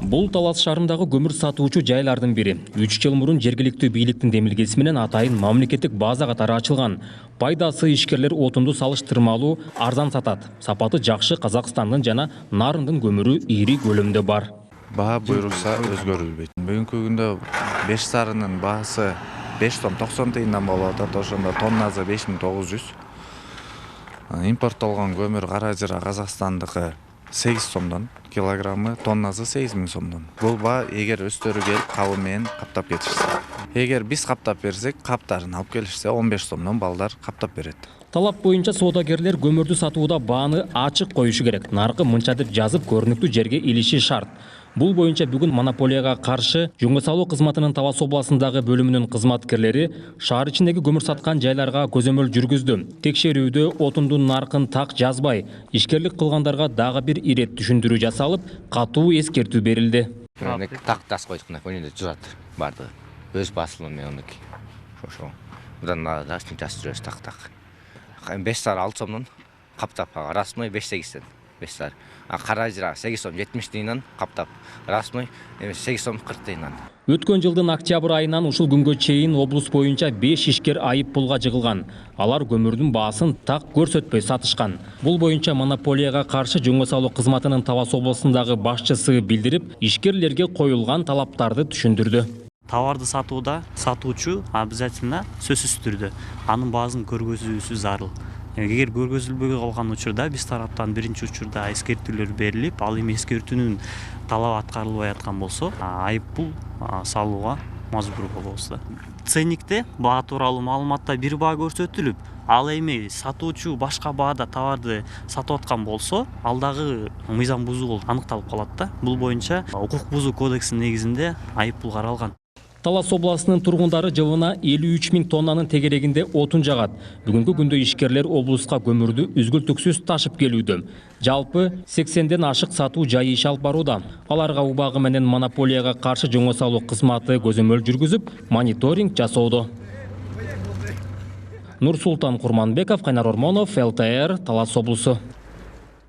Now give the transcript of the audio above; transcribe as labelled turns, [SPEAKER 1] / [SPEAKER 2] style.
[SPEAKER 1] Бул Талас шаарындагы көмүр сатуучу жайлардын бири. 3 жыл мурун жергиликтүү бийликтин демилгеси менен атайын мамлекеттик база катары ачылган. Пайдасы ишкерлер отунду салыштырмалуу арзан сатат. Сапаты жакшы Казакстандын жана Нарындын көмүрү ири көлөмдө бар.
[SPEAKER 2] Баа буйрулса өзгөрүлбөйт. Бүгүнкү күндө 5 сарынын баасы 5 сом 90 тыйындан болуп атат. Ошондо тоннасы 5900. Импорттолгон көмүр кара жыра Казакстандыкы 8 сомдон, килограммы тоннасы 8000 сомдон. Бул баа эгер өстөрү келип кабы менен каптап кетишсе. Эгер биз каптап берсек, каптарын алып келишсе 15 сомдон балдар каптап берет.
[SPEAKER 1] Талап боюнча соодагерлер көмүрдү сатууда бааны ачык коюшу керек. Наркы мынча деп жазып көрүнүктүү жерге илиши шарт. Бул боюнча бүгүн монополияга каршы Жөнгө салуу кызматынын Талас областындагы бөлүмүнүн кызматкерлери шаар ичиндеги көмүр саткан жайларга көзөмөл жүргүздү. Текшерүүдө отундун наркын так жазбай, ишкерлик кылгандарга дагы бир ирет түшүндүрүү жасалып, катуу эскертүү берилди.
[SPEAKER 3] Так тас койдук, önünde жүрат барды. Өз басылымы менен ошо. Мындан дастын тас жүрөбүз так. 5 сар 6 сомдон каптап расмый 5-8тен. 5 сар. Кара жыра 8 сом 70 тыйындан каптап. Расмый 8 сом 40 тыйындан.
[SPEAKER 1] Өткөн жылдын октябрь айынан ушул күнгө чейин облус боюнча 5 ишкер айып пулга жыгылган. Алар көмүрдүн баасын так көрсөтпөй сатышкан. Бул боюнча монополияга каршы Жөнгө салуу кызматынын Талас областындагы башчысы билдирип, ишкерлерге коюлган талаптарды түшүндүрдү.
[SPEAKER 4] Товарды сатууда сатуучу обязательно сөзсүз түрдө анын баазын көргөзүүсү зарыл. Эгер көргөзүлбөй калган учурда биз тараптан биринчи учурда эскертүүлөр берилип, ал эми эскертүүнүн талабы аткарылбай аткан болсо, айып пул салууга мажбур болобуз да. Ценникте баа тууралуу маалыматта бир баа көрсөтүлүп, ал эми сатуучу башка баада товарды сатып аткан болсо, ал дагы мыйзам бузуу аныкталып калат да. Бул боюнча укук бузуу кодексинин негизинде айып пул каралган.
[SPEAKER 1] Талас областынын тургундары жылына 53 000 тоннанын тегерегинде отун жагат. Бүгүнкү күндө ишкерлер облуска көмүрдү үзгүлтүксүз ташып келүүдө. Жалпы 80ден ашык сатуу жайы иш алып барууда. Аларга убагы менен монополияга каршы Жөнгө салуу кызматы көзөмөл жүргүзүп, мониторинг жасоодо. Нурсултан Курманбеков, Кайнар Ормонов, ЛТР, Талас облусу.